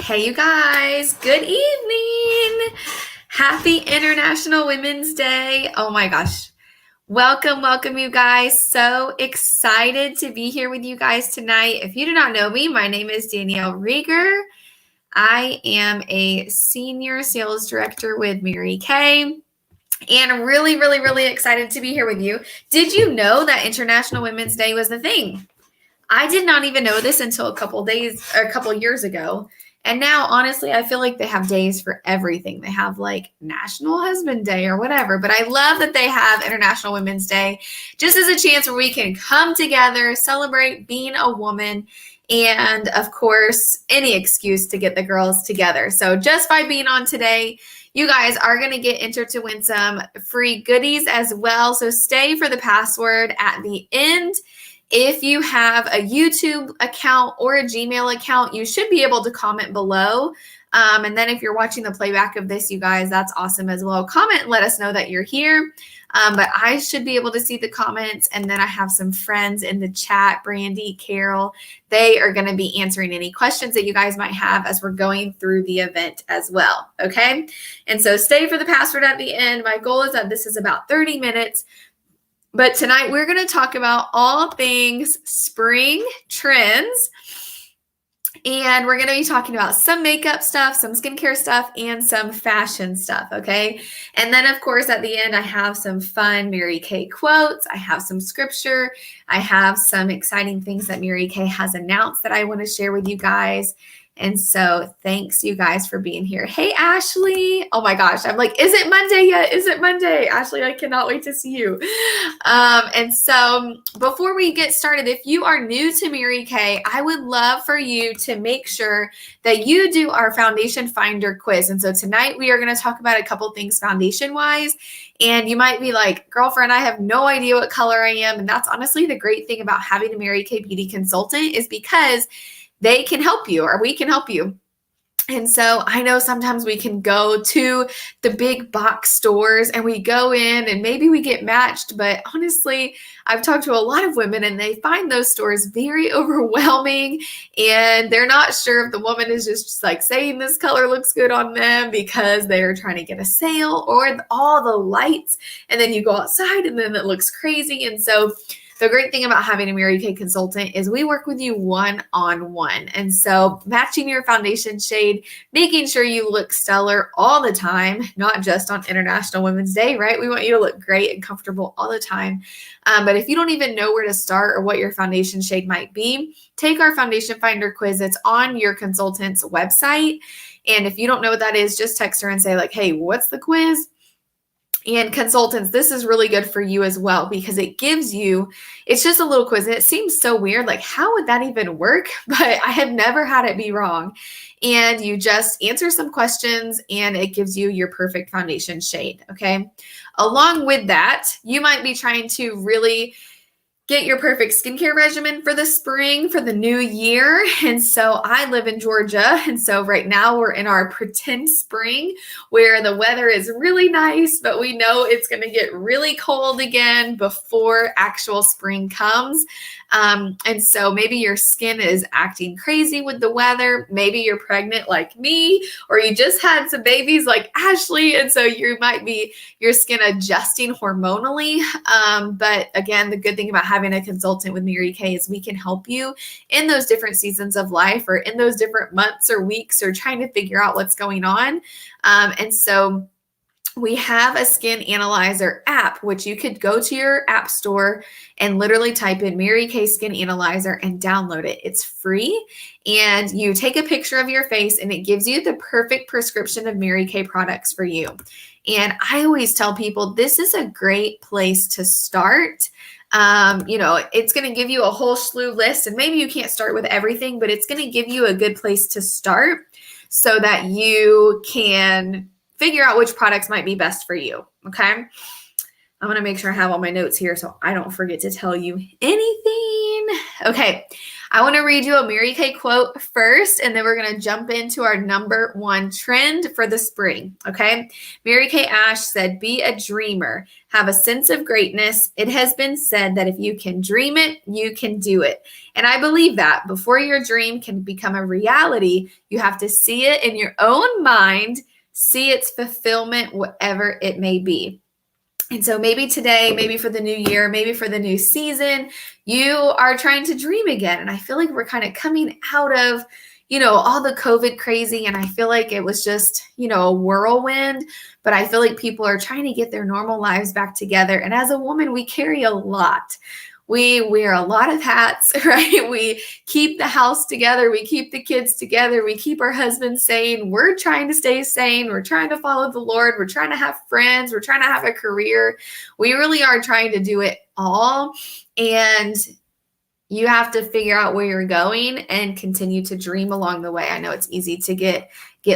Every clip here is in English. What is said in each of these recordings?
Hey, you guys, good evening. Happy International Women's Day. Oh my gosh. Welcome, you guys. So excited to be here with you guys tonight. If you do not know me, my name is Danielle Rieger. I am a senior sales director with Mary Kay. And I'm really excited to be here with you. Did you know that International Women's Day was the thing? I did not even know this until a couple years ago. And now, honestly, I feel like they have days for everything. They have like National Husband Day or whatever. But I love that they have International Women's Day just as a chance where we can come together, celebrate being a woman, and of course, any excuse to get the girls together. So just by being on today, you guys are going to get entered to win some free goodies as well. So stay for the password at the end. If you have a YouTube account or a Gmail account, you should be able to comment below. And then if you're watching the playback of this, you guys, that's awesome as well. Comment and let us know that you're here. But I should be able to see the comments. And then I have some friends in the chat, Brandy, Carol. They are going to be answering any questions that you guys might have as we're going through the event as well. Okay. And so stay for the password at the end. My goal is that this is about 30 minutes. But tonight we're going to talk about all things spring trends. And we're going to be talking about some makeup stuff, some skincare stuff, and some fashion stuff, okay? And then, of course, at the end, I have some fun Mary Kay quotes. I have some scripture. I have some exciting things that Mary Kay has announced that I want to share with you guys. And so thanks, you guys, for being here. Hey, Ashley. Oh, my gosh. I'm like, is it Monday yet? Is it Monday? Ashley, I cannot wait to see you. And so before we get started, if you are new to Mary Kay, I would love for you to make sure that you do our Foundation Finder quiz. And so tonight we are going to talk about a couple things foundation-wise. And you might be like, girlfriend, I have no idea what color I am. And that's honestly the great thing about having a Mary Kay beauty consultant is because they can help you or we can help you. And so I know sometimes we can go to the big box stores and we go in and maybe we get matched. But honestly, I've talked to a lot of women and they find those stores very overwhelming and they're not sure if the woman is just like saying this color looks good on them because they're trying to get a sale or all the lights. And then you go outside and then it looks crazy. And so the great thing about having a Mary Kay consultant is we work with you one-on-one. And so matching your foundation shade, making sure you look stellar all the time, not just on International Women's Day, right? We want you to look great and comfortable all the time. But if you don't even know where to start or what your foundation shade might be, take our Foundation Finder quiz. It's on your consultant's website. And if you don't know what that is, just text her and say like, hey, what's the quiz? And consultants, this is really good for you as well because it gives you, it's just a little quiz. And it seems so weird, like how would that even work? But I have never had it be wrong. And you just answer some questions and it gives you your perfect foundation shade, okay? Along with that, you might be trying to really get your perfect skincare regimen for the spring, for the new year. And so I live in Georgia. And so right now we're in our pretend spring where the weather is really nice, but we know it's going to get really cold again before actual spring comes. And so maybe your skin is acting crazy with the weather. Maybe you're pregnant like me, or you just had some babies like Ashley. And so you might be your skin adjusting hormonally. But again, the good thing about having a consultant with Mary Kay is we can help you in those different seasons of life or in those different months or weeks or trying to figure out what's going on. And so we have a skin analyzer app, which you could go to your app store and literally type in Mary Kay Skin Analyzer and download it. It's free. And you take a picture of your face and it gives you the perfect prescription of Mary Kay products for you. And I always tell people this is a great place to start. It's going to give you a whole slew list and maybe you can't start with everything, but it's going to give you a good place to start so that you can figure out which products might be best for you. Okay. I'm going to make sure I have all my notes here so I don't forget to tell you anything. Okay. I want to read you a Mary Kay quote first, and then we're going to jump into our number one trend for the spring. Okay. Mary Kay Ash said, "Be a dreamer. Have a sense of greatness. It has been said that if you can dream it, you can do it." And I believe that before your dream can become a reality, you have to see it in your own mind, see its fulfillment, whatever it may be. And so maybe today, maybe for the new year, maybe for the new season, you are trying to dream again. And I feel like we're kind of coming out of, all the COVID crazy. And I feel like it was just, a whirlwind. But I feel like people are trying to get their normal lives back together. And as a woman, we carry a lot. We wear a lot of hats, right? We keep the house together. We keep the kids together. We keep our husbands sane. We're trying to stay sane. We're trying to follow the Lord. We're trying to have friends. We're trying to have a career. We really are trying to do it all. And you have to figure out where you're going and continue to dream along the way. I know it's easy to get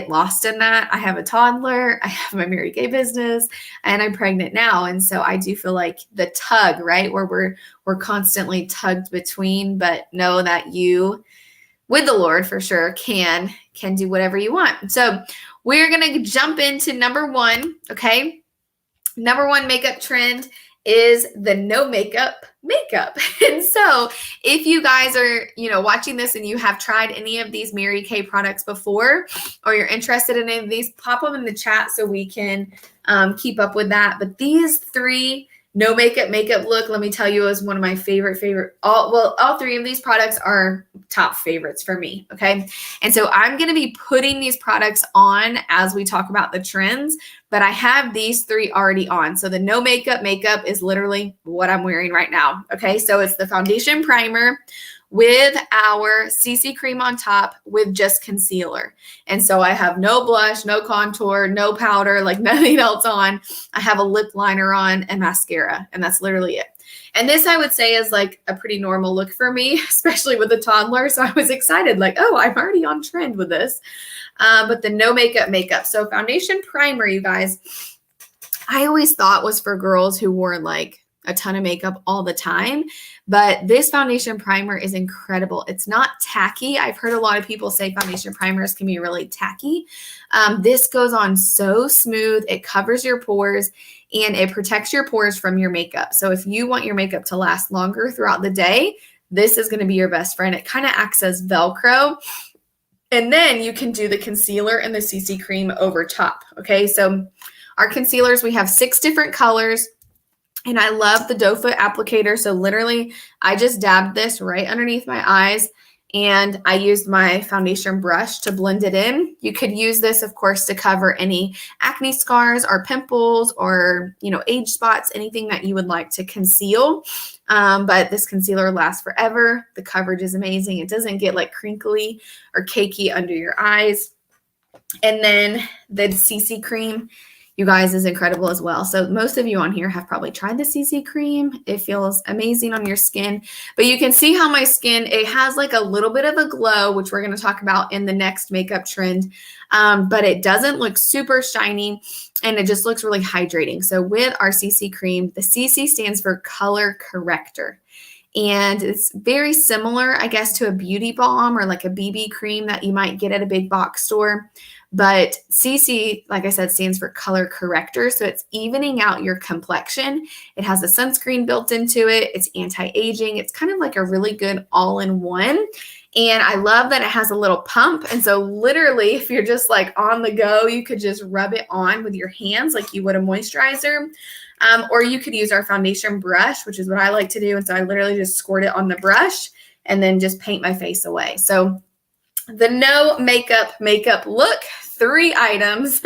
lost in that. I have a toddler, I have my Mary Kay business, and I'm pregnant now. And so I do feel like the tug, right, where we're constantly tugged between, but know that you, with the Lord for sure, can do whatever you want. So we're going to jump into number one, okay? Number one makeup trend is the no makeup. And so if you guys are, watching this and you have tried any of these Mary Kay products before, or you're interested in any of these, pop them in the chat so we can keep up with that. But these three no makeup look, let me tell you, is one of my favorite. All three of these products are top favorites for me. Okay. And so I'm going to be putting these products on as we talk about the trends, but I have these three already on. So the no makeup is literally what I'm wearing right now. Okay. So it's the foundation primer with our CC cream on top with just concealer. And so I have no blush, no contour, no powder, like nothing else on. I have a lip liner on and mascara, and that's literally it. And this, I would say, is like a pretty normal look for me, especially with a toddler. So I was excited, like, oh, I'm already on trend with this. But the no makeup. So foundation primer, you guys, I always thought was for girls who wore like a ton of makeup all the time. But this foundation primer is incredible. It's not tacky. I've heard a lot of people say foundation primers can be really tacky. This goes on so smooth. It covers your pores and it protects your pores from your makeup. So if you want your makeup to last longer throughout the day, this is going to be your best friend. It kind of acts as Velcro. And then you can do the concealer and the CC cream over top. Okay, so our concealers, we have 6 different colors. And I love the doe foot applicator. So literally, I just dabbed this right underneath my eyes, and I used my foundation brush to blend it in. You could use this, of course, to cover any acne scars or pimples or, age spots, anything that you would like to conceal. But this concealer lasts forever. The coverage is amazing. It doesn't get like crinkly or cakey under your eyes. And then the CC cream, you guys, is incredible as well. So most of you on here have probably tried the CC cream. It feels amazing on your skin, but you can see how my skin, it has like a little bit of a glow, which we're going to talk about in the next makeup trend. But it doesn't look super shiny and it just looks really hydrating. So with our CC cream, the CC stands for color corrector. And it's very similar, I guess, to a beauty balm or like a BB cream that you might get at a big box store. But CC, like I said, stands for color corrector. So it's evening out your complexion. It has a sunscreen built into it. It's anti-aging. It's kind of like a really good all-in-one. And I love that it has a little pump. And so literally, if you're just like on the go, you could just rub it on with your hands like you would a moisturizer. Or you could use our foundation brush, which is what I like to do. And so I literally just squirt it on the brush and then just paint my face away. So the no makeup look, 3 items,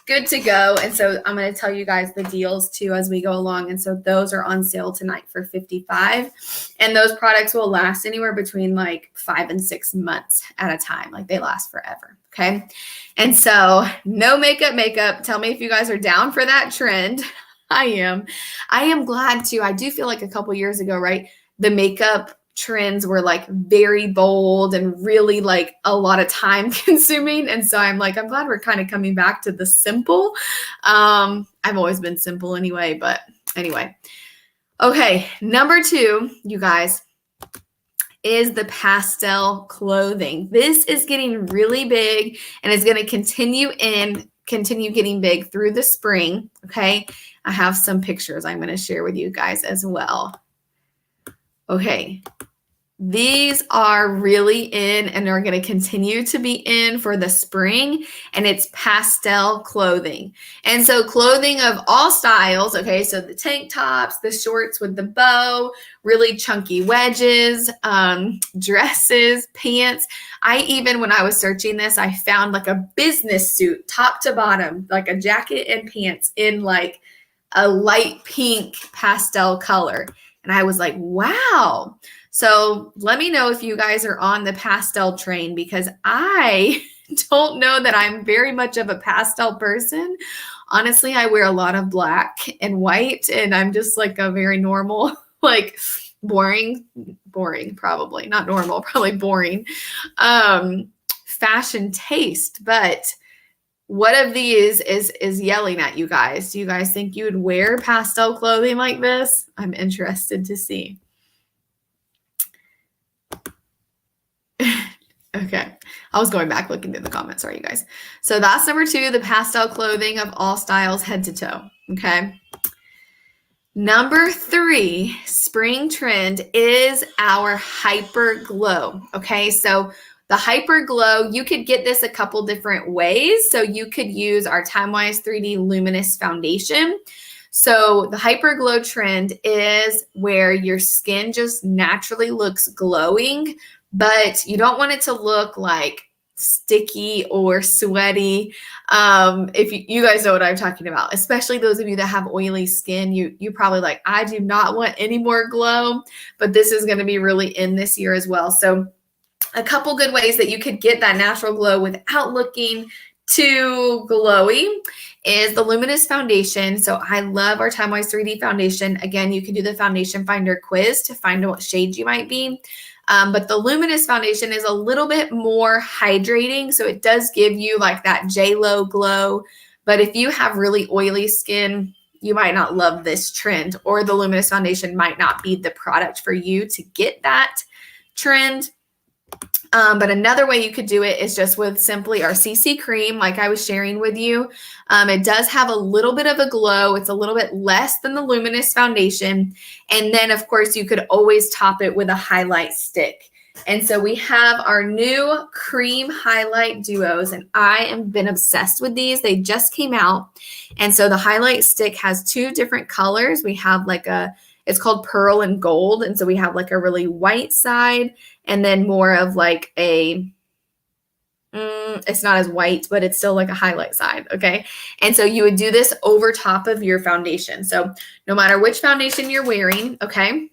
good to go. And so I'm going to tell you guys the deals too as we go along. And so those are on sale tonight for $55. And those products will last anywhere between like 5 and 6 months at a time. Like they last forever. Okay. And so no makeup. Tell me if you guys are down for that trend. I am glad to. I do feel like a couple years ago, right? The makeup trends were like very bold and really like a lot of time consuming. And so I'm glad we're kind of coming back to the simple. I've always been simple anyway, but Anyway. Okay, number 2, you guys, is the pastel clothing. This is getting really big and is going to continue getting big through the spring. Okay, I have some pictures I'm going to share with you guys as well. Okay, these are really in and are going to continue to be in for the spring, and it's pastel clothing. And so clothing of all styles, okay, so the tank tops, the shorts with the bow, really chunky wedges, dresses, pants. When I was searching this, I found like a business suit, top to bottom, like a jacket and pants in like a light pink pastel color. And I was like, wow. So let me know if you guys are on the pastel train, because I don't know that I'm very much of a pastel person. Honestly, I wear a lot of black and white, and I'm just like a very normal, like boring, probably not normal, probably boring, fashion taste. But what of these is yelling at you guys? Do you guys think you would wear pastel clothing like this? I'm interested to see. Okay. I was going back looking through the comments. Sorry, you guys. So that's number 2, the pastel clothing of all styles, head to toe. Okay. Number 3 spring trend is our Hyper Glow. Okay. So the Hyper Glow, you could get this a couple different ways. So you could use our TimeWise 3D Luminous Foundation. So the Hyper Glow trend is where your skin just naturally looks glowing, but you don't want it to look like sticky or sweaty. If you guys know what I'm talking about, especially those of you that have oily skin, you probably like, I do not want any more glow, but this is going to be really in this year as well. So a couple good ways that you could get that natural glow without looking too glowy is the Luminous Foundation. So I love our TimeWise 3D foundation. Again, you can do the foundation finder quiz to find out what shade you might be. But the Luminous Foundation is a little bit more hydrating. So it does give you like that J-Lo glow. But if you have really oily skin, you might not love this trend, or the Luminous Foundation might not be the product for you to get that trend. But another way you could do it is just with simply our CC cream, like I was sharing with you. It does have a little bit of a glow. It's a little bit less than the Luminous Foundation. And then, of course, you could always top it with a highlight stick. And so we have our new cream highlight duos, and I have been obsessed with these. They just came out. And so the highlight stick has 2 different colors. We have like it's called Pearl and Gold. And so we have like a really white side, and then more of like it's not as white, but it's still like a highlight side. Okay. And so you would do this over top of your foundation. So no matter which foundation you're wearing, okay,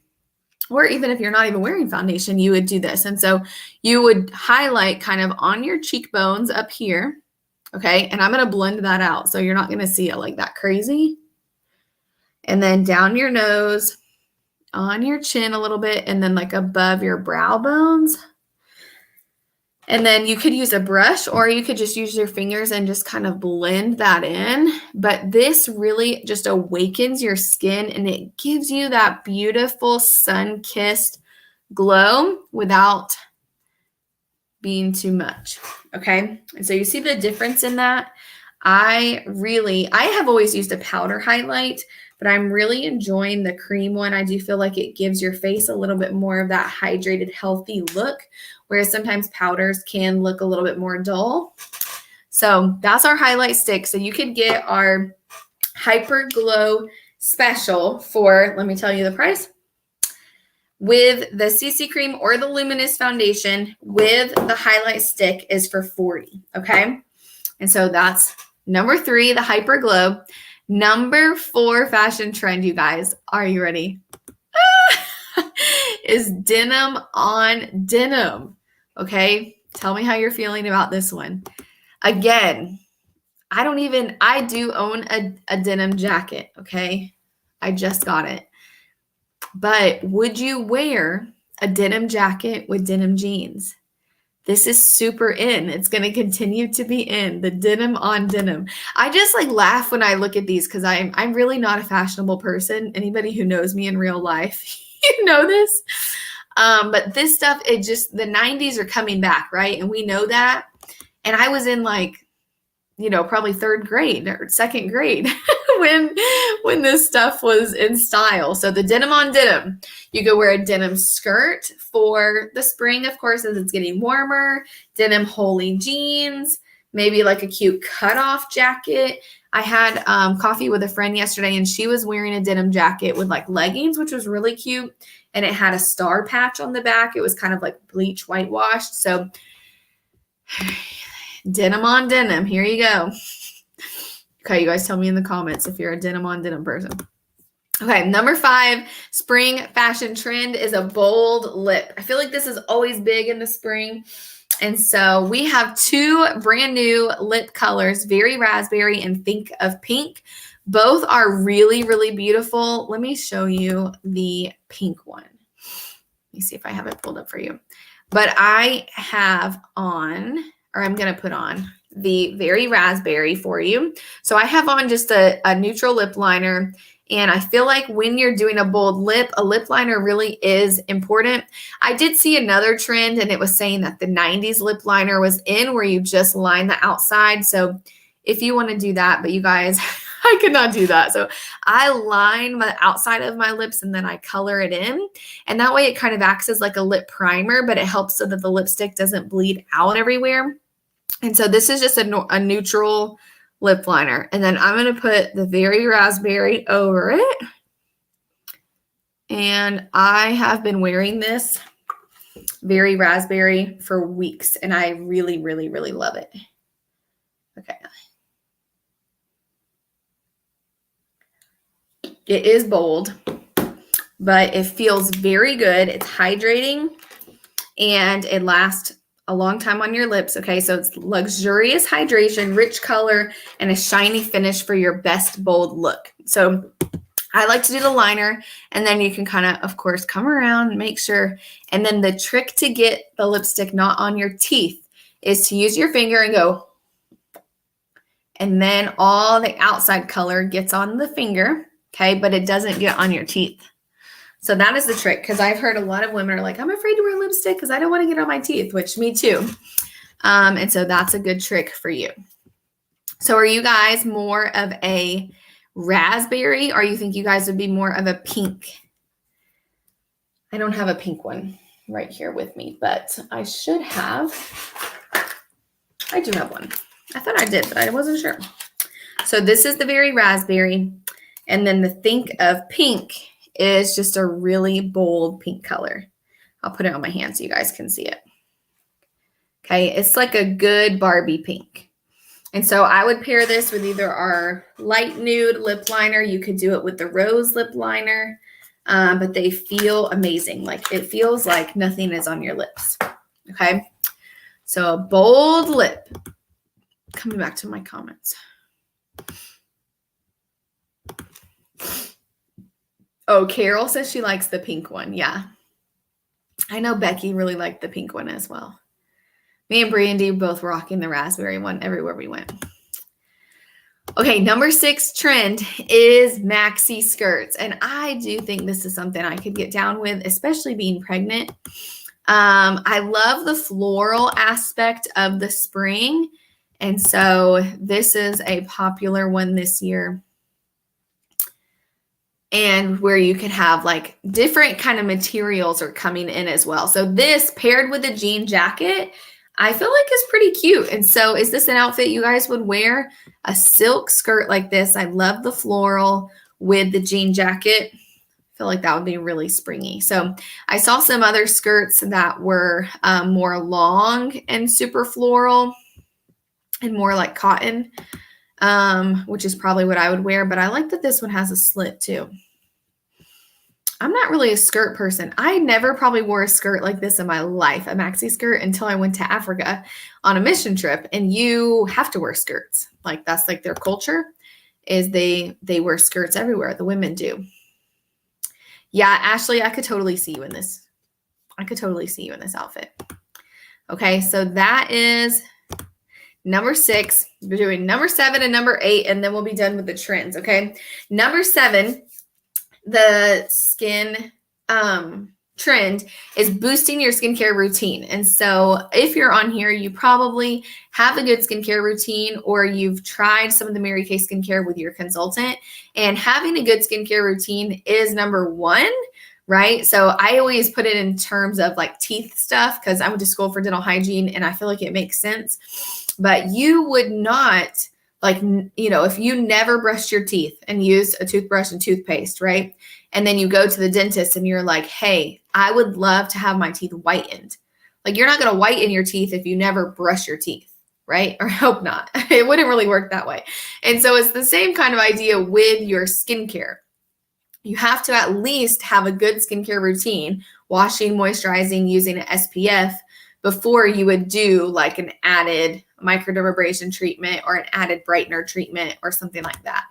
or even if you're not even wearing foundation, you would do this. And so you would highlight kind of on your cheekbones up here. Okay. And I'm going to blend that out, so you're not going to see it like that crazy. And then down your nose, on your chin a little bit, and then like above your brow bones. And then you could use a brush, or you could just use your fingers and just kind of blend that in. But this really just awakens your skin, and it gives you that beautiful sun-kissed glow without being too much. Okay. And so you see the difference in that. I have always used a powder highlight, but I'm really enjoying the cream one. I do feel like it gives your face a little bit more of that hydrated, healthy look, whereas sometimes powders can look a little bit more dull. So that's our highlight stick. So you could get our Hyper Glow special for, let me tell you the price, with the CC cream or the Luminous Foundation with the highlight stick is for $40. Okay. And so that's number 3, the Hyper Glow. Number 4 fashion trend, you guys, are you ready? Is denim on denim. Okay. Tell me how you're feeling about this one. Again, I do own a denim jacket. Okay. I just got it. But would you wear a denim jacket with denim jeans? This is super in. It's going to continue to be in, the denim on denim. I just like laugh when I look at these because I'm really not a fashionable person. Anybody who knows me in real life, you know this. But this stuff, it just, the 90s are coming back, right? And we know that. And I was in like, probably third grade or second grade when this stuff was in style. So the denim on denim, you could wear a denim skirt for the spring, of course, as it's getting warmer, denim holey jeans, maybe like a cute cutoff jacket. I had coffee with a friend yesterday and she was wearing a denim jacket with like leggings, which was really cute. And it had a star patch on the back. It was kind of like bleach whitewashed. So denim on denim. Here you go. Okay, you guys tell me in the comments if you're a denim on denim person. Okay, number 5 spring fashion trend is a bold lip. I feel like this is always big in the spring. And so we have 2 brand new lip colors, Very Raspberry and Think of Pink. Both are really, really beautiful. Let me show you the pink one. Let me see if I have it pulled up for you. But I have on, or I'm going to put on the Very Raspberry for you. So I have on just a neutral lip liner. And I feel like when you're doing a bold lip, a lip liner really is important. I did see another trend and it was saying that the 90s lip liner was in where you just line the outside. So if you want to do that, but you guys, I could not do that. So I line my outside of my lips and then I color it in. And that way it kind of acts as like a lip primer, but it helps so that the lipstick doesn't bleed out everywhere. And so this is just a neutral lip liner. And then I'm going to put the Very Raspberry over it. And I have been wearing this Very Raspberry for weeks. And I really, really, really love it. Okay. It is bold, but it feels very good. It's hydrating and it lasts a long time on your lips. Okay, so it's luxurious hydration, rich color, and a shiny finish for your best bold look. So I like to do the liner, and then you can kind of course, come around and make sure. And then the trick to get the lipstick not on your teeth is to use your finger and go. And then all the outside color gets on the finger, okay, but it doesn't get on your teeth. So that is the trick, because I've heard a lot of women are like, I'm afraid to wear lipstick because I don't want to get on my teeth, which me too. And so that's a good trick for you. So are you guys more of a raspberry, or you think you guys would be more of a pink? I don't have a pink one right here with me, but I should have. I do have one. I thought I did, but I wasn't sure. So this is the Very Raspberry. And then the Think of Pink is just a really bold pink color. I'll put it on my hand so you guys can see it. Okay, it's like a good Barbie pink. And so I would pair this with either our light nude lip liner. You could do it with the rose lip liner, but they feel amazing. Like it feels like nothing is on your lips. Okay, so a bold lip. Coming back to my comments. Oh, Carol says she likes the pink one. Yeah. I know Becky really liked the pink one as well. Me and Brandy both rocking the raspberry one everywhere we went. Okay, number 6 trend is maxi skirts. And I do think this is something I could get down with, especially being pregnant. I love the floral aspect of the spring. And so this is a popular one this year. And where you can have like different kind of materials are coming in as well. So this paired with a jean jacket, I feel like is pretty cute. And so is this an outfit you guys would wear? A silk skirt like this. I love the floral with the jean jacket. I feel like that would be really springy. So I saw some other skirts that were more long and super floral and more like cotton. Which is probably what I would wear, but I like that this one has a slit too. I'm not really a skirt person. I never probably wore a skirt like this in my life, a maxi skirt, until I went to Africa on a mission trip, and you have to wear skirts. Like that's like their culture is they wear skirts everywhere. The women do. Yeah, Ashley, I could totally see you in this. I could totally see you in this outfit. Okay, so that is number 6. We're doing number 7 and number 8, and then we'll be done with the trends, okay? Number 7, the skin trend is boosting your skincare routine. And so if you're on here, you probably have a good skincare routine, or you've tried some of the Mary Kay skincare with your consultant, and having a good skincare routine is number 1. Right. So I always put it in terms of like teeth stuff, because I went to school for dental hygiene and I feel like it makes sense. But you would not, like, if you never brushed your teeth and used a toothbrush and toothpaste, right? And then you go to the dentist and you're like, hey, I would love to have my teeth whitened. Like, you're not going to whiten your teeth if you never brush your teeth, right? Or I hope not. It wouldn't really work that way. And so it's the same kind of idea with your skincare. You have to at least have a good skincare routine, washing, moisturizing, using an SPF, before you would do like an added microdermabrasion treatment or an added brightener treatment or something like that.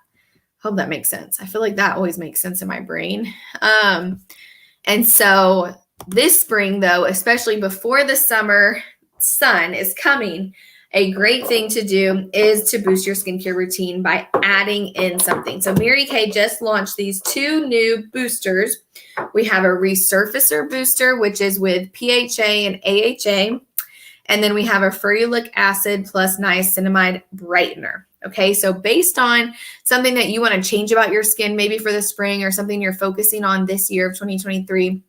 Hope that makes sense. I feel like that always makes sense in my brain. And so this spring, though, especially before the summer sun is coming, a great thing to do is to boost your skincare routine by adding in something. So Mary Kay just launched these 2 new boosters. We have a resurfacer booster, which is with PHA and AHA. And then we have a ferulic acid plus niacinamide brightener. Okay, so based on something that you want to change about your skin, maybe for the spring, or something you're focusing on this year of 2023,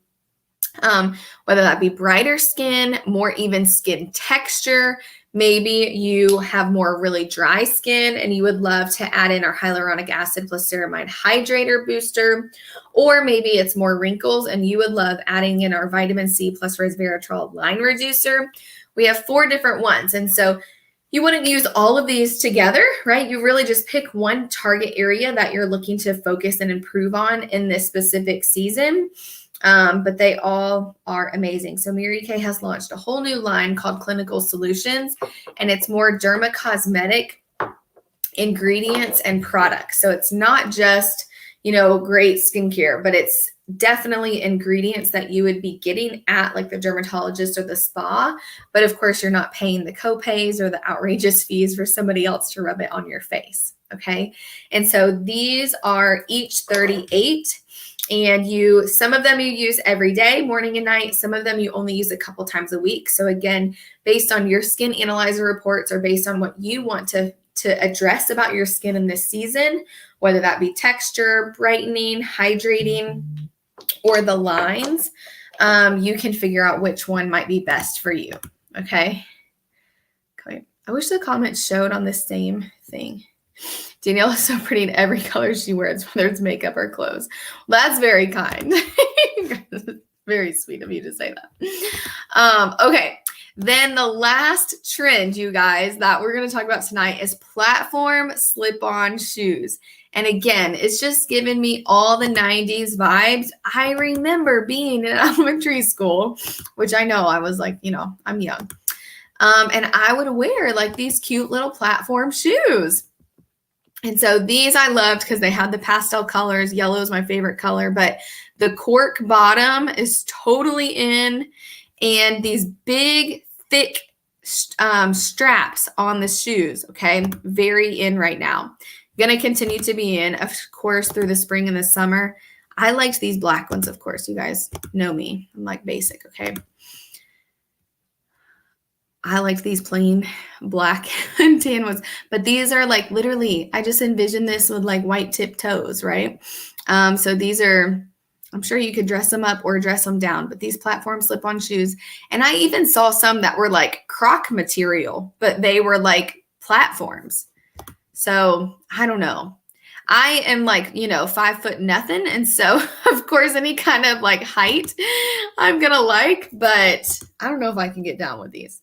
whether that be brighter skin, more even skin texture, maybe you have more really dry skin and you would love to add in our hyaluronic acid plus ceramide hydrator booster, or maybe it's more wrinkles and you would love adding in our vitamin C plus resveratrol line reducer. We have 4 different ones. And so you wouldn't use all of these together, right? You really just pick one target area that you're looking to focus and improve on in this specific season. But they all are amazing. So Mary Kay has launched a whole new line called Clinical Solutions, and it's more dermacosmetic ingredients and products. So it's not just, great skincare, but it's definitely ingredients that you would be getting at like the dermatologist or the spa. But of course, you're not paying the copays or the outrageous fees for somebody else to rub it on your face. Okay. And so these are each 38. And some of them you use every day, morning and night. Some of them you only use a couple times a week. So again, based on your skin analyzer reports, or based on what you want to address about your skin in this season, whether that be texture, brightening, hydrating, or the lines, you can figure out which one might be best for you. Okay. I wish the comments showed on the same thing. Danielle is so pretty in every color she wears, whether it's makeup or clothes. Well, that's very kind. Very sweet of you to say that. Okay. Then the last trend, you guys, that we're going to talk about tonight is platform slip-on shoes. And again, it's just giving me all the 90s vibes. I remember being in elementary school, which I know I was like, I'm young. And I would wear like these cute little platform shoes. And so these I loved because they had the pastel colors. Yellow is my favorite color, but the cork bottom is totally in, and these big, thick straps on the shoes, okay? Very in right now. Going to continue to be in, of course, through the spring and the summer. I liked these black ones, of course. You guys know me. I'm like basic, okay? I liked these plain black and tan ones, but these are like literally, I just envision this with like white tip toes, right? So these are, I'm sure you could dress them up or dress them down, but these platform slip-on shoes. And I even saw some that were like croc material, but they were like platforms. So I don't know. I am like, 5 foot nothing. And so of course, any kind of like height I'm going to like, but I don't know if I can get down with these.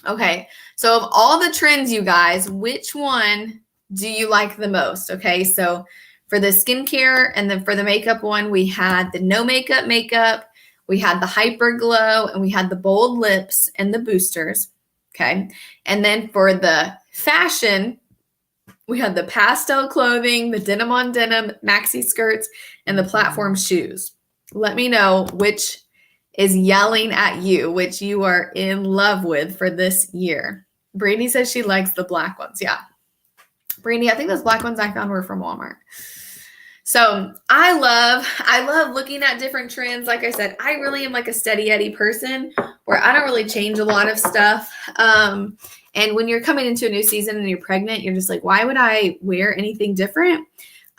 Okay. So of all the trends, you guys, which one do you like the most? Okay. So for the skincare and then for the makeup one, we had the no makeup, we had the hyper glow, and we had the bold lips and the boosters. Okay. And then for the fashion, we had the pastel clothing, the denim on denim, maxi skirts, and the platform shoes. Let me know which is yelling at you, which you are in love with for this year. Brandy says she likes the black ones. Yeah. Brandy, I think those black ones I found were from Walmart. So I love looking at different trends. Like I said, I really am like a steady Eddie person where I don't really change a lot of stuff. And when you're coming into a new season and you're pregnant, you're just like, why would I wear anything different?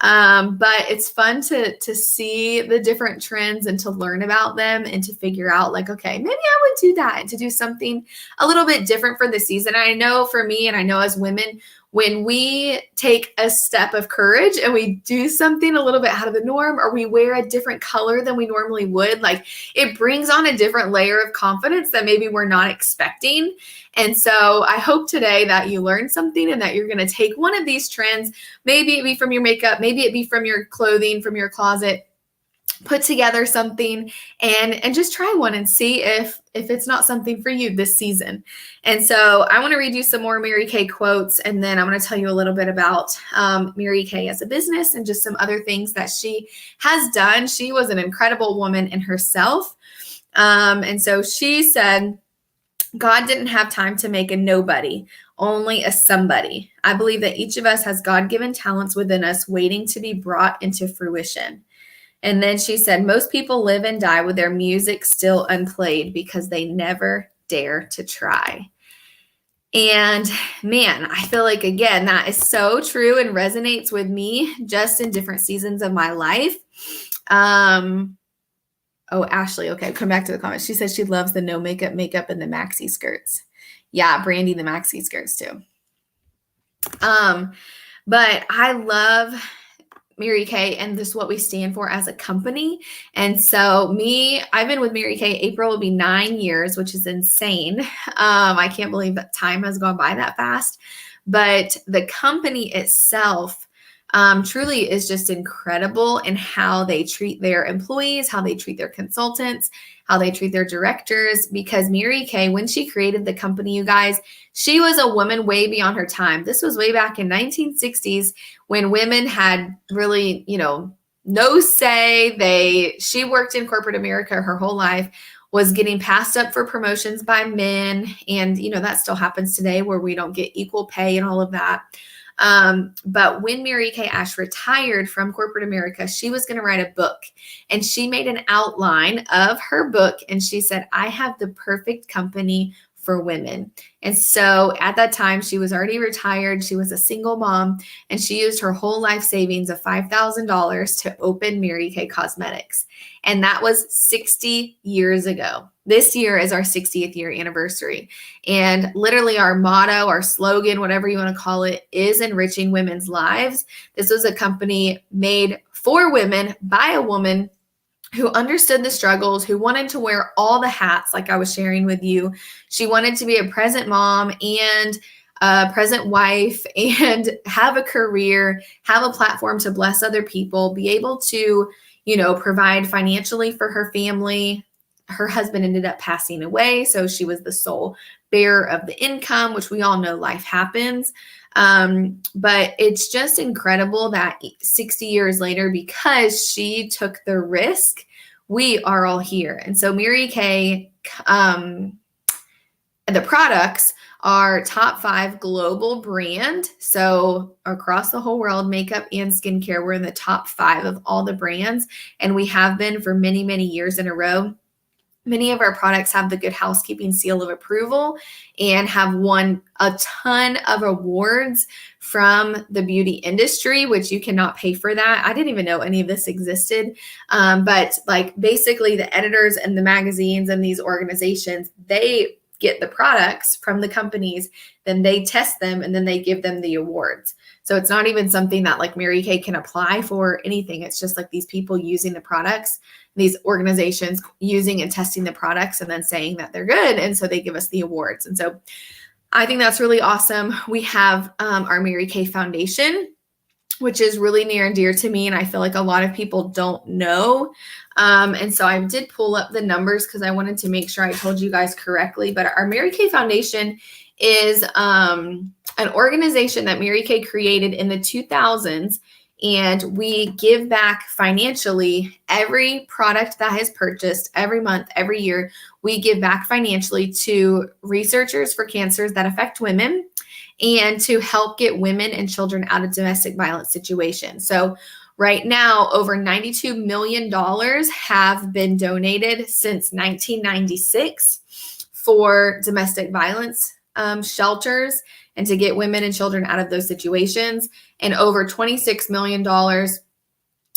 But it's fun to see the different trends and to learn about them and to figure out like, okay, maybe I would do that, to do something a little bit different for the season. I know for me, and I know as women, when we take a step of courage and we do something a little bit out of the norm, or we wear a different color than we normally would, like it brings on a different layer of confidence that maybe we're not expecting. And so I hope today that you learned something and that you're going to take one of these trends, maybe it be from your makeup, maybe it be from your clothing, from your closet, put together something and just try one and see if it's not something for you this season. And so I want to read you some more Mary Kay quotes, and then I'm going to tell you a little bit about Mary Kay as a business and just some other things that she has done. She was an incredible woman in herself. And so she said, God didn't have time to make a nobody, only a somebody. I believe that each of us has God-given talents within us waiting to be brought into fruition. And then she said, most people live and die with their music still unplayed because they never dare to try. And man, I feel like, again, that is so true and resonates with me just in different seasons of my life. Oh, Ashley. Okay. Come back to the comments. She says she loves the no makeup and the maxi skirts. Yeah. Brandy, the maxi skirts too. But I love Mary Kay and this is what we stand for as a company. And so I've been with Mary Kay. April will be 9 years, which is insane. I can't believe that time has gone by that fast, but the company itself truly is just incredible in how they treat their employees, how they treat their consultants, how they treat their directors, because Mary Kay, when she created the company, you guys, she was a woman way beyond her time. This was way back in 1960s when women had really, no say. She worked in corporate America her whole life, was getting passed up for promotions by men. And, that still happens today where we don't get equal pay and all of that. But when Mary Kay Ash retired from corporate America, she was going to write a book, and she made an outline of her book. And she said, I have the perfect company for women. And so at that time, she was already retired. She was a single mom, and she used her whole life savings of $5,000 to open Mary Kay Cosmetics. And that was 60 years ago. This year is our 60th year anniversary. And literally our motto, our slogan, whatever you want to call it, is enriching women's lives. This was a company made for women by a woman who understood the struggles, who wanted to wear all the hats, like I was sharing with you. She wanted to be a present mom and a present wife and have a career, have a platform to bless other people, be able to, provide financially for her family. Her husband ended up passing away, so she was the sole bearer of the income, which we all know life happens. But it's just incredible that 60 years later, because she took the risk, we are all here. And so Mary Kay, the products are top 5 global brand. So across the whole world, makeup and skincare, we're in the top 5 of all the brands. And we have been for many, many years in a row. Many of our products have the Good Housekeeping seal of approval and have won a ton of awards from the beauty industry, which you cannot pay for that. I didn't even know any of this existed. But basically the editors and the magazines and these organizations, they get the products from the companies, then they test them, and then they give them the awards. So it's not even something that like Mary Kay can apply for anything. It's just like these people using the products, these organizations using and testing the products and then saying that they're good. And so they give us the awards. And so I think that's really awesome. We have our Mary Kay Foundation, which is really near and dear to me. And I feel like a lot of people don't know. And so I did pull up the numbers because I wanted to make sure I told you guys correctly. But our Mary Kay Foundation is an organization that Mary Kay created in the 2000s And we give back financially every product that is purchased every month, every year. We give back financially to researchers for cancers that affect women and to help get women and children out of domestic violence situations. So right now, over $92 million have been donated since 1996 for domestic violence shelters and to get women and children out of those situations. And over $26 million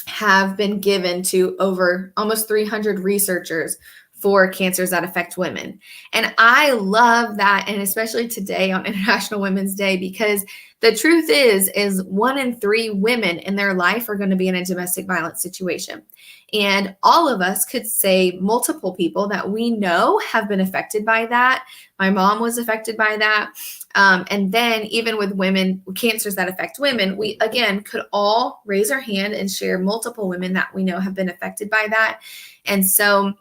have been given to over almost 300 researchers for cancers that affect women. And I love that, and especially today on International Women's Day, because the truth is 1 in 3 women in their life are going to be in a domestic violence situation. And all of us could say multiple people that we know have been affected by that. My mom was affected by that. And then even with women, cancers that affect women, we again could all raise our hand and share multiple women that we know have been affected by that. And so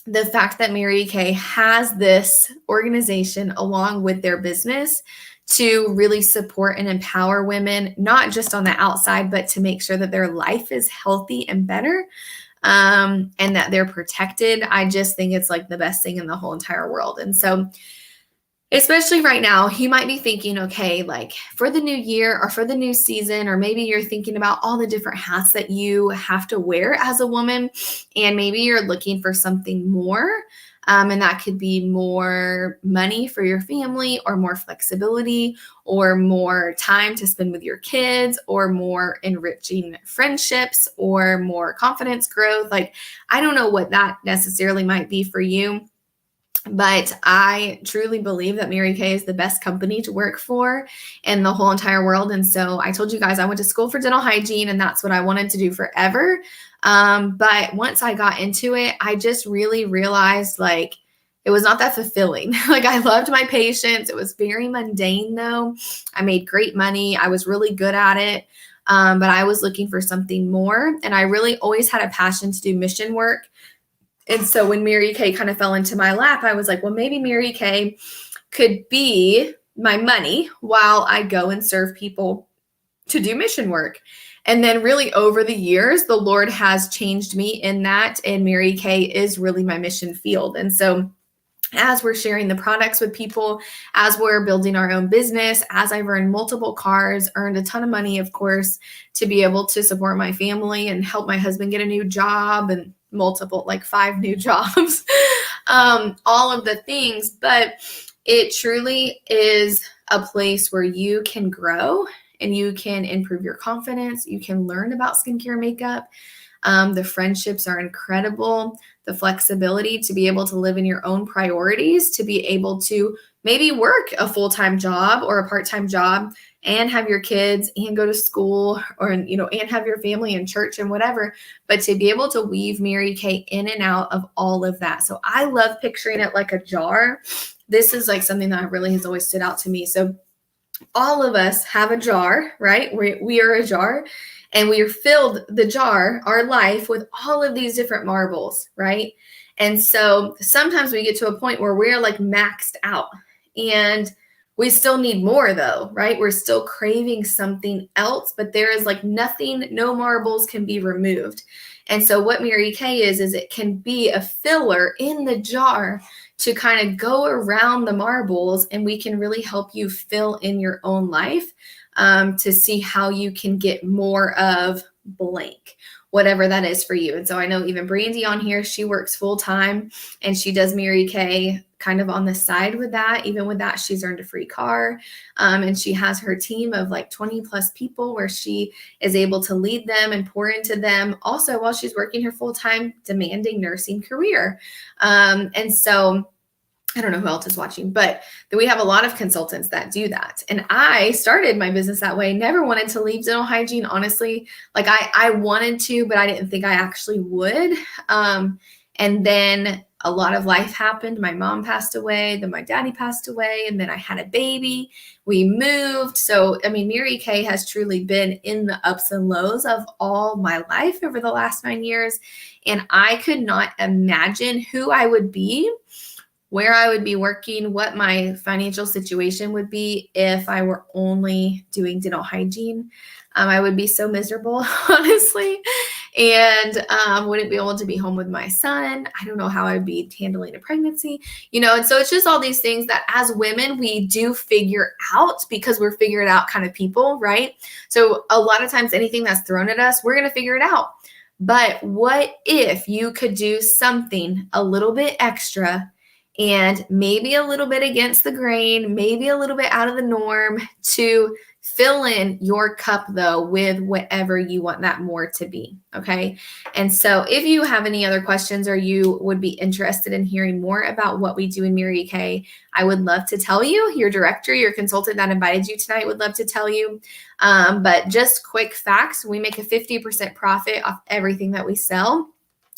the fact that Mary Kay has this organization along with their business to really support and empower women, not just on the outside, but to make sure that their life is healthy and better, and that they're protected. I just think it's like the best thing in the whole entire world. And so especially right now, you might be thinking, okay, like for the new year or for the new season, or maybe you're thinking about all the different hats that you have to wear as a woman, and maybe you're looking for something more. And that could be more money for your family, or more flexibility, or more time to spend with your kids, or more enriching friendships, or more confidence growth. Like, I don't know what that necessarily might be for you. But I truly believe that Mary Kay is the best company to work for in the whole entire world. And so I told you guys I went to school for dental hygiene, and that's what I wanted to do forever. But once I got into it, I just really realized like it was not that fulfilling. Like, I loved my patients. It was very mundane though. I made great money. I was really good at it. But I was looking for something more. And I really always had a passion to do mission work. And so when Mary Kay kind of fell into my lap, I was like, well, maybe Mary Kay could be my money while I go and serve people to do mission work. And then really over the years, the Lord has changed me in that, and Mary Kay is really my mission field. And so as we're sharing the products with people, as we're building our own business, as I've earned multiple cars, earned a ton of money, of course, to be able to support my family and help my husband get a new job, and multiple, like 5 new jobs, all of the things. But it truly is a place where you can grow and you can improve your confidence. You can learn about skincare, makeup. The friendships are incredible. The flexibility to be able to live in your own priorities, to be able to maybe work a full-time job or a part-time job and have your kids and go to school, or, and have your family and church and whatever, but to be able to weave Mary Kay in and out of all of that. So I love picturing it like a jar. This is like something that really has always stood out to me. So all of us have a jar, right? We are a jar, and we are filled the jar, our life, with all of these different marbles, right? And so sometimes we get to a point where we're like maxed out, and we still need more though, right? We're still craving something else, but there is like nothing, no marbles can be removed. And so what Mary Kay is it can be a filler in the jar to kind of go around the marbles, and we can really help you fill in your own life, to see how you can get more of blank, whatever that is for you. And so I know even Brandy on here, she works full time and she does Mary Kay kind of on the side with that. Even with that, she's earned a free car. And she has her team of like 20 plus people where she is able to lead them and pour into them also while she's working her full-time demanding nursing career. And so I don't know who else is watching, but we have a lot of consultants that do that. And I started my business that way. Never wanted to leave dental hygiene, honestly. Like I wanted to, but I didn't think I actually would. And then a lot of life happened. My mom passed away, then my daddy passed away, and then I had a baby. We moved. So, I mean, Mary Kay has truly been in the ups and lows of all my life over the last 9 years. And I could not imagine who I would be where I would be working, what my financial situation would be if I were only doing dental hygiene. I would be so miserable, honestly, and wouldn't be able to be home with my son. I don't know how I'd be handling a pregnancy, and so it's just all these things that as women, we do figure out because we're figured out kind of people, right? So a lot of times anything that's thrown at us, we're going to figure it out. But what if you could do something a little bit extra and maybe a little bit against the grain, maybe a little bit out of the norm to fill in your cup though with whatever you want that more to be, okay? And so if you have any other questions or you would be interested in hearing more about what we do in Mary Kay, I would love to tell you. Your director, your consultant that invited you tonight would love to tell you. But just quick facts, we make a 50% profit off everything that we sell.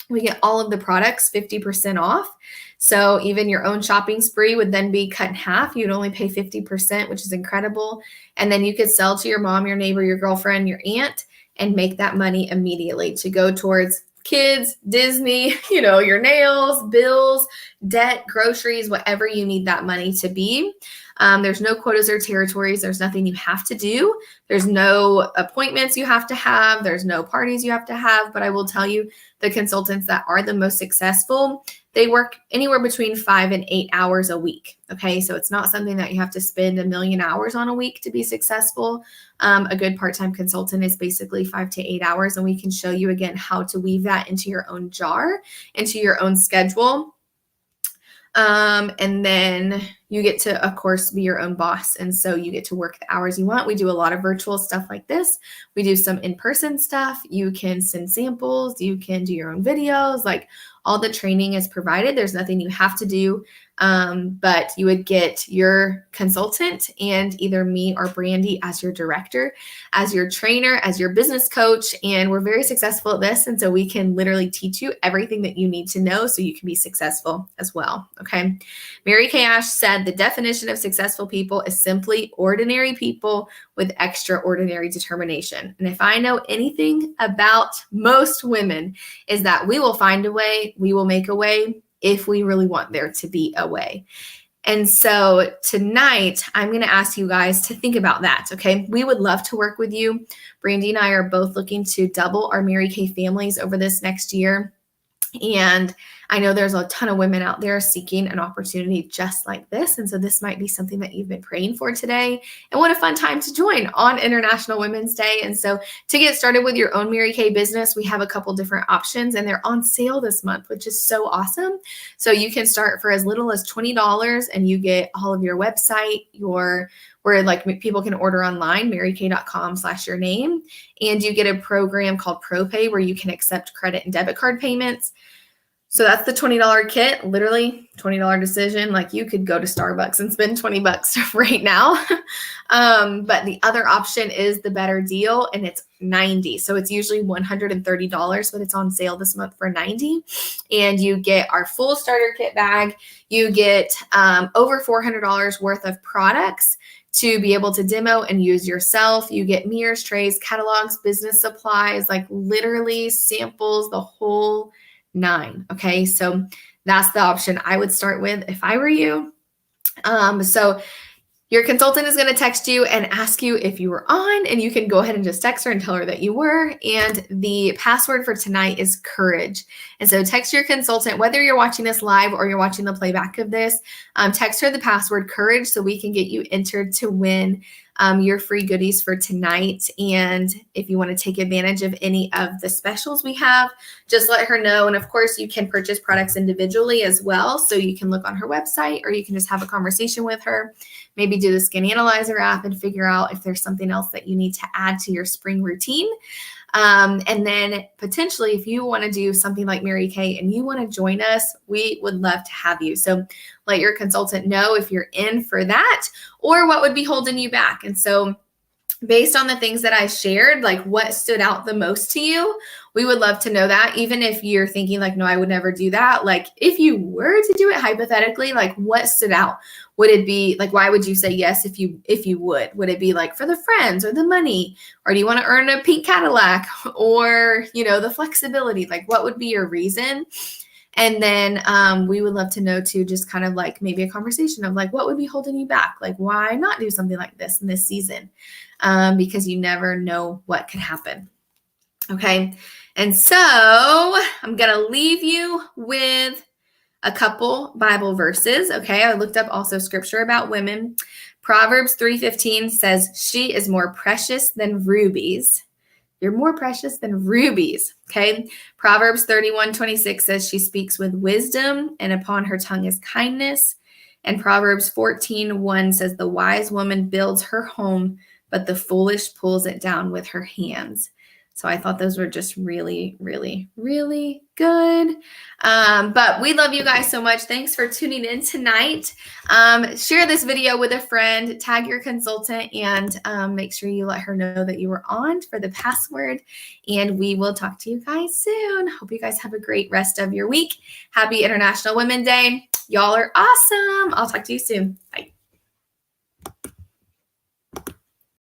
We get all of the products 50% off. So even your own shopping spree would then be cut in half. You'd only pay 50%, which is incredible. And then you could sell to your mom, your neighbor, your girlfriend, your aunt, and make that money immediately to go towards kids, Disney, your nails, bills, debt, groceries, whatever you need that money to be. There's no quotas or territories. There's nothing you have to do. There's no appointments you have to have. There's no parties you have to have. But I will tell you, the consultants that are the most successful, they work anywhere between 5 and 8 hours a week. Okay, so it's not something that you have to spend 1 million hours on a week to be successful. A good part-time consultant is basically 5 to 8 hours, and we can show you again how to weave that into your own jar, into your own schedule. And then you get to, of course, be your own boss. And so you get to work the hours you want. We do a lot of virtual stuff like this. We do some in-person stuff. You can send samples. You can do your own videos. Like all the training is provided. There's nothing you have to do. But you would get your consultant and either me or Brandy as your director, as your trainer, as your business coach. And we're very successful at this. And so we can literally teach you everything that you need to know so you can be successful as well. Okay. Mary Kay Ash said the definition of successful people is simply ordinary people with extraordinary determination. And if I know anything about most women is that we will find a way, we will make a way, if we really want there to be a way. And so tonight, I'm going to ask you guys to think about that, okay? We would love to work with you. Brandy and I are both looking to double our Mary Kay families over this next year. And I know there's a ton of women out there seeking an opportunity just like this. And so this might be something that you've been praying for today. And what a fun time to join on International Women's Day. And so to get started with your own Mary Kay business, we have a couple different options and they're on sale this month, which is so awesome. So you can start for as little as $20 and you get all of your website, where like people can order online, marykay.com/your name. And you get a program called ProPay where you can accept credit and debit card payments. So that's the $20 kit, literally $20 decision. Like you could go to Starbucks and spend $20 right now. But the other option is the better deal and it's $90. So it's usually $130, but it's on sale this month for $90. And you get our full starter kit bag. You get over $400 worth of products to be able to demo and use yourself. You get mirrors, trays, catalogs, business supplies, like literally samples, the whole 9. Okay. So that's the option I would start with if I were you. So your consultant is going to text you and ask you if you were on, and you can go ahead and just text her and tell her that you were. And the password for tonight is courage. And so text your consultant, whether you're watching this live or you're watching the playback of this, text her the password courage so we can get you entered to win your free goodies for tonight. And if you want to take advantage of any of the specials we have, just let her know. And of course, you can purchase products individually as well. So you can look on her website or you can just have a conversation with her, maybe do the Skin Analyzer app and figure out if there's something else that you need to add to your spring routine. And then potentially if you want to do something like Mary Kay and you want to join us, we would love to have you. So let your consultant know if you're in for that or what would be holding you back. And so based on the things that I shared, like what stood out the most to you, we would love to know that. Even if you're thinking like, no, I would never do that. Like if you were to do it hypothetically, like what stood out? Would it be like, why would you say yes if you would? Would it be like for the friends or the money? Or do you want to earn a pink Cadillac or, the flexibility? Like what would be your reason? And then we would love to know too, just kind of like maybe a conversation of like, what would be holding you back? Like, why not do something like this in this season? Because you never know what could happen. Okay. And so I'm going to leave you with a couple Bible verses. Okay. I looked up also scripture about women. Proverbs 3:15 says, she is more precious than rubies. You're more precious than rubies. Okay. Proverbs 31:26 says, she speaks with wisdom, and upon her tongue is kindness. And Proverbs 14:1 says, the wise woman builds her home, but the foolish pulls it down with her hands. So I thought those were just really, really, really good. But we love you guys so much. Thanks for tuning in tonight. Share this video with a friend, tag your consultant, and make sure you let her know that you were on for the password. And we will talk to you guys soon. Hope you guys have a great rest of your week. Happy International Women's Day. Y'all are awesome. I'll talk to you soon. Bye.